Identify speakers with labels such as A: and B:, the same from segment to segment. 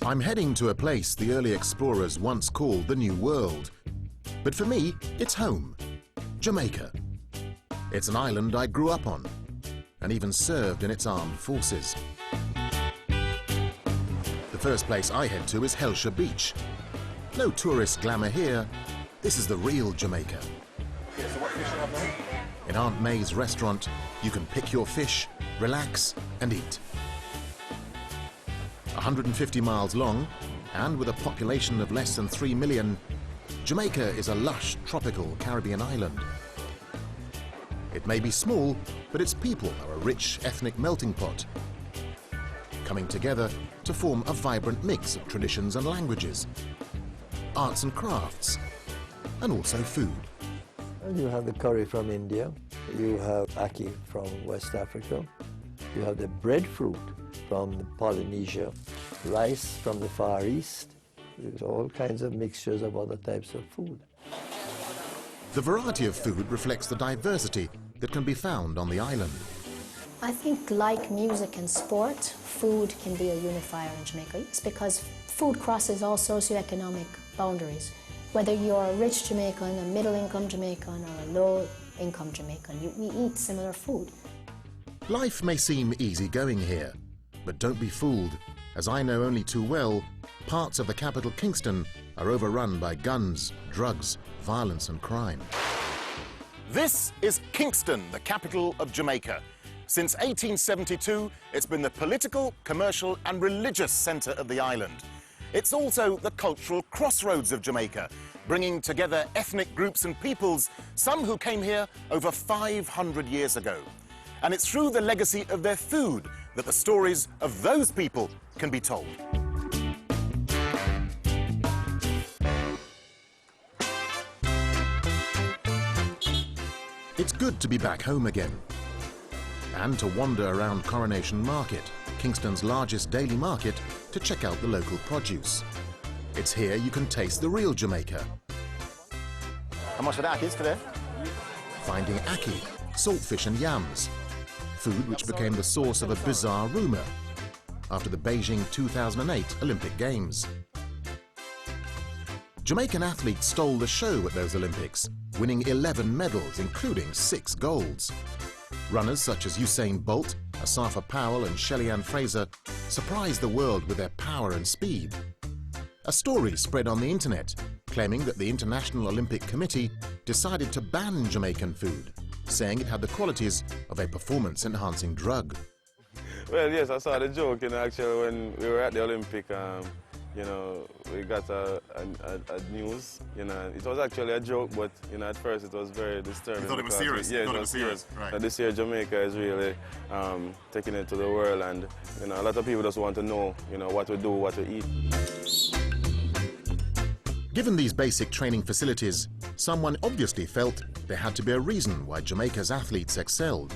A: I'm heading to a place the early explorers once called the New World. But for me, it's home, Jamaica. It's an island I grew up on and even served in its armed forces. The first place I head to is Hellshire Beach. No tourist glamour here. This is the real Jamaica.
B: Yeah, so what fish you have now?
A: In Aunt May's restaurant, you can pick your fish, relax and eat. 150 miles long, and with a population of less than 3 million, Jamaica is a lush, tropical Caribbean island. It may be small, but its people are a rich ethnic melting pot, coming together to form a vibrant mix of traditions and languages, arts and crafts, and also food.
C: And you have the curry from India, you have ackee from West Africa, you have the breadfruit from Polynesia, rice from the Far East. There's all kinds of mixtures of other types of food.
A: The variety of food reflects the diversity that can be found on the island.
D: I think, like music and sport, food can be a unifier in Jamaica. It's because food crosses all socioeconomic boundaries. Whether you're a rich Jamaican, a middle-income Jamaican, or a low-income Jamaican, we eat similar food.
A: Life may seem easygoing here, but don't be fooled. As I know only too well, parts of the capital, Kingston, are overrun by guns, drugs, violence and crime.
B: This is Kingston, the capital of Jamaica. Since 1872, it's been the political, commercial and religious centre of the island. It's also the cultural crossroads of Jamaica, bringing together ethnic groups and peoples, some who came here over 500 years ago. And it's through the legacy of their food that the stories of those people can be told.
A: It's good to be back home again and to wander around Coronation Market, Kingston's largest daily market, to check out the local produce. It's here you can taste the real Jamaica.
B: How much for the ackees today?
A: Finding ackee, saltfish and yams, food which became the source of a bizarre rumour after the Beijing 2008 Olympic Games. Jamaican athletes stole the show at those Olympics, winning 11 medals, including 6 golds. Runners such as Usain Bolt, Asafa Powell and Shelly-Ann Fraser surprised the world with their power and speed. A story spread on the internet claiming that the International Olympic Committee decided to ban Jamaican food, saying it had the qualities of a performance-enhancing drug.
E: Well, yes, I saw the joke, actually, when we were at the Olympic, we got a news, it was actually a joke, but, at first it was very disturbing.
B: You thought it was serious?
E: Yeah, it was serious.
B: Right.
E: This year Jamaica is really taking it to the world, and, a lot of people just want to know, what to do, what to eat.
A: Given these basic training facilities, someone obviously felt there had to be a reason why Jamaica's athletes excelled.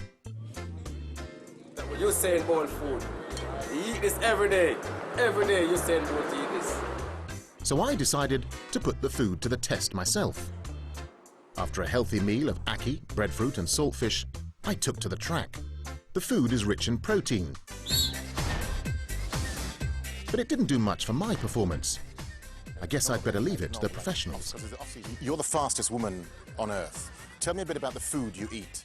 F: Usain Bolt food. You eat this every day. Every day Usain Bolt eat this.
A: So I decided to put the food to the test myself. After a healthy meal of ackee, breadfruit and saltfish, I took to the track. The food is rich in protein. But it didn't do much for my performance. I guess I'd better leave it to the professionals.
B: You're the fastest woman on earth. Tell me a bit about the food you eat.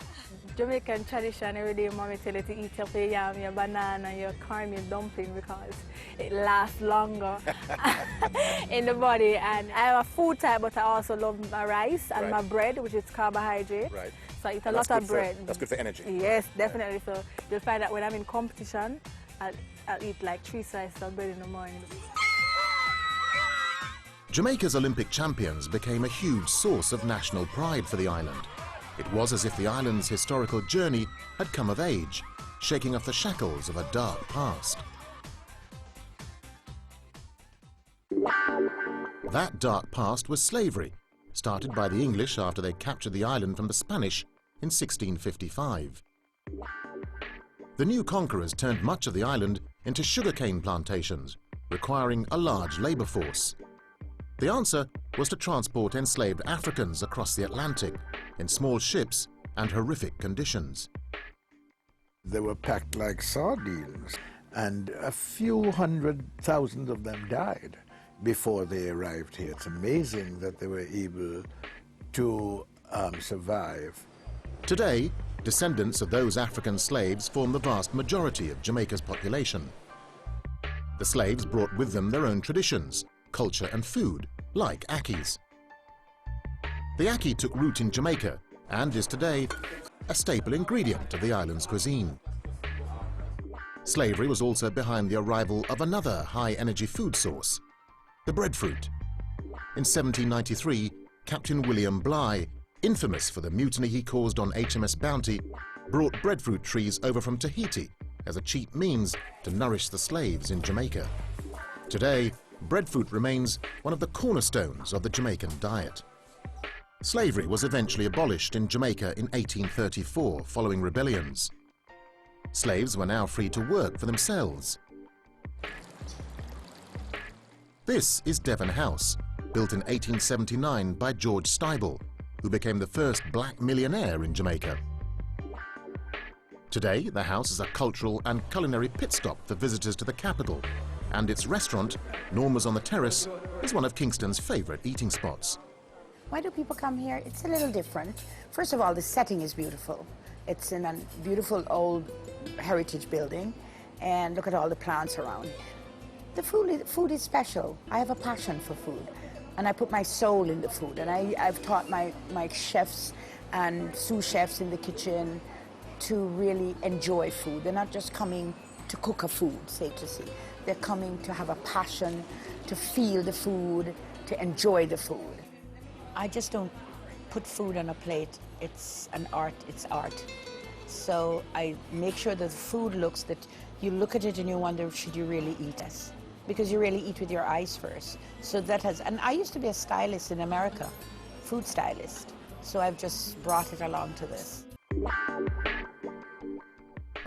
G: Jamaican tradition, every day mommy tell you to eat your yam, your banana, your corn, your dumpling, because it lasts longer in the body. And I am a food type, but I also love my rice and my bread, which is carbohydrate.
B: Right.
G: So I eat a lot of bread.
B: That's good for energy.
G: Yes, definitely. So you'll find that when I'm in competition, I'll eat like 3 slices of bread in the morning.
A: Jamaica's Olympic champions became a huge source of national pride for the island. It was as if the island's historical journey had come of age, shaking off the shackles of a dark past. That dark past was slavery, started by the English after they captured the island from the Spanish in 1655. The new conquerors turned much of the island into sugarcane plantations, requiring a large labor force. The answer was to transport enslaved Africans across the Atlantic in small ships and horrific conditions.
H: They were packed like sardines, And a few 100,000 of them died before they arrived here. It's amazing that they were able to survive.
A: Today, descendants of those African slaves form the vast majority of Jamaica's population. The slaves brought with them their own traditions, culture and food, like akis. The aki took root in Jamaica and is today a staple ingredient of the island's cuisine. Slavery was also behind the arrival of another high-energy food source, the breadfruit. In 1793, Captain William Bligh, infamous for the mutiny he caused on HMS Bounty, brought breadfruit trees over from Tahiti as a cheap means to nourish the slaves in Jamaica. Today, breadfruit remains one of the cornerstones of the Jamaican diet. Slavery was eventually abolished in Jamaica in 1834 following rebellions. Slaves were now free to work for themselves. This is Devon House, built in 1879 by George Stibel, who became the first black millionaire in Jamaica. Today, the house is a cultural and culinary pit stop for visitors to the capital, and its restaurant, Norma's on the Terrace, is one of Kingston's favorite eating spots.
I: Why do people come here? It's a little different. First of all, the setting is beautiful. It's in a beautiful old heritage building, and look at all the plants around. The food is special. I have a passion for food, and I put my soul in the food, and I've taught my chefs and sous chefs in the kitchen to really enjoy food. They're not just coming to cook a food, safe to say. They're coming to have a passion, to feel the food, to enjoy the food. I just don't put food on a plate. It's an art, it's art. So I make sure that the food looks that you look at it and you wonder, should you really eat this? Because you really eat with your eyes first. So that has, and I used to be a stylist in America, food stylist. So I've just brought it along to this.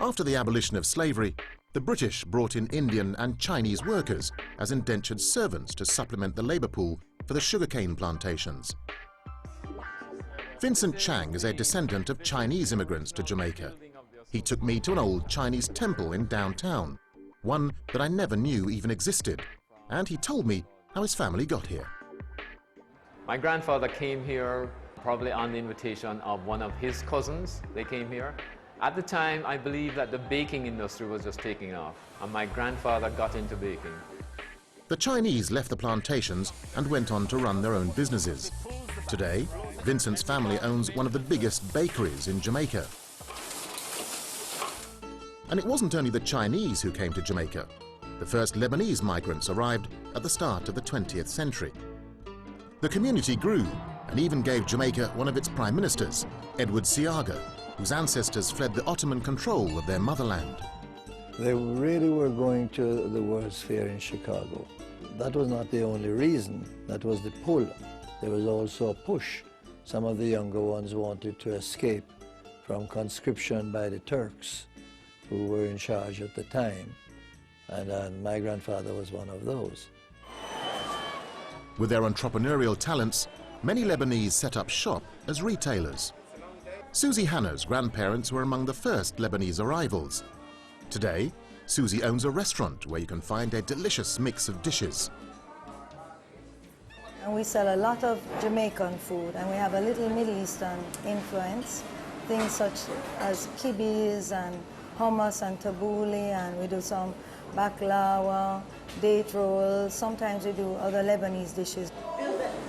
A: After the abolition of slavery, the British brought in Indian and Chinese workers as indentured servants to supplement the labor pool for the sugarcane plantations. Vincent Chang is a descendant of Chinese immigrants to Jamaica. He took me to an old Chinese temple in downtown, one that I never knew even existed, and he told me how his family got here.
F: My grandfather came here probably on the invitation of one of his cousins. They came here. At the time, I believe that the baking industry was just taking off, and my grandfather got into baking.
A: The Chinese left the plantations and went on to run their own businesses. Today, Vincent's family owns one of the biggest bakeries in Jamaica. And it wasn't only the Chinese who came to Jamaica. The first Lebanese migrants arrived at the start of the 20th century. The community grew and even gave Jamaica one of its prime ministers, Edward Seaga, whose ancestors fled the Ottoman control of their motherland.
C: They really were going to the World's Fair in Chicago. That was not the only reason. That was the pull. There was also a push. Some of the younger ones wanted to escape from conscription by the Turks, who were in charge at the time. And my grandfather was one of those.
A: With their entrepreneurial talents, many Lebanese set up shop as retailers. Susie Hanna's grandparents were among the first Lebanese arrivals. Today, Susie owns a restaurant where you can find a delicious mix of dishes.
J: And we sell a lot of Jamaican food, and we have a little Middle Eastern influence. Things such as kibis and hummus and tabbouleh, and we do some baklava, date rolls. Sometimes we do other Lebanese dishes.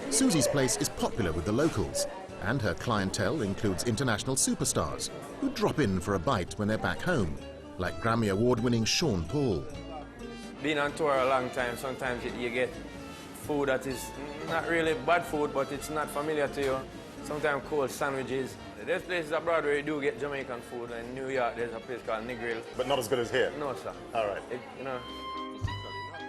A: Susie's place is popular with the locals, and her clientele includes international superstars who drop in for a bite when they're back home, like Grammy Award-winning Sean Paul.
K: Being on tour a long time, sometimes you get food that is not really bad food, but it's not familiar to you. Sometimes cold sandwiches. There's places abroad where you do get Jamaican food. In New York, there's a place called Negril.
B: But not as good as here?
K: No, sir.
B: All right.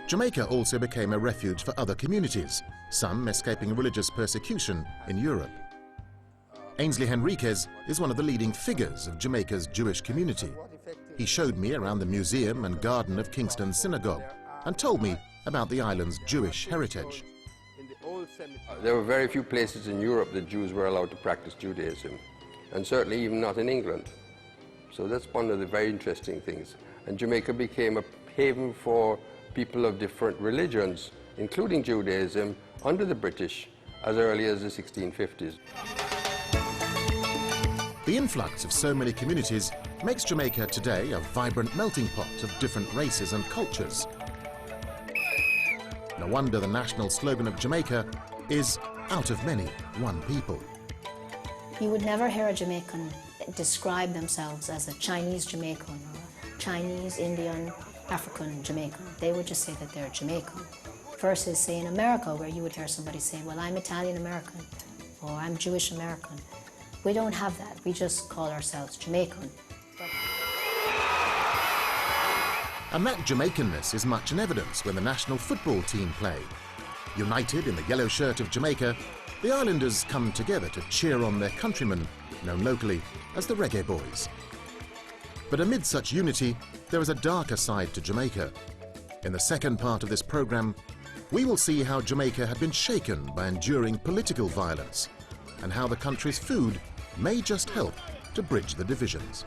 A: Jamaica also became a refuge for other communities, some escaping religious persecution in Europe. Ainsley Henriquez is one of the leading figures of Jamaica's Jewish community. He showed me around the museum and garden of Kingston Synagogue and told me about the island's Jewish heritage.
L: There were very few places in Europe that Jews were allowed to practice Judaism, and certainly even not in England. So that's one of the very interesting things. And Jamaica became a haven for people of different religions, including Judaism, under the British as early as the 1650s.
A: The influx of so many communities makes Jamaica today a vibrant melting pot of different races and cultures. No wonder the national slogan of Jamaica is, "Out of many, one people."
D: You would never hear a Jamaican describe themselves as a Chinese Jamaican or a Chinese, Indian, African Jamaican. They would just say that they're Jamaican. Versus, say, in America, where you would hear somebody say, well, I'm Italian American or I'm Jewish American. We don't have that. We just call ourselves Jamaican.
A: And that Jamaicanness is much in evidence when the national football team play. United in the yellow shirt of Jamaica, the islanders come together to cheer on their countrymen, known locally as the Reggae Boys. But amid such unity, there is a darker side to Jamaica. In the second part of this program, we will see how Jamaica had been shaken by enduring political violence and how the country's food may just help to bridge the divisions.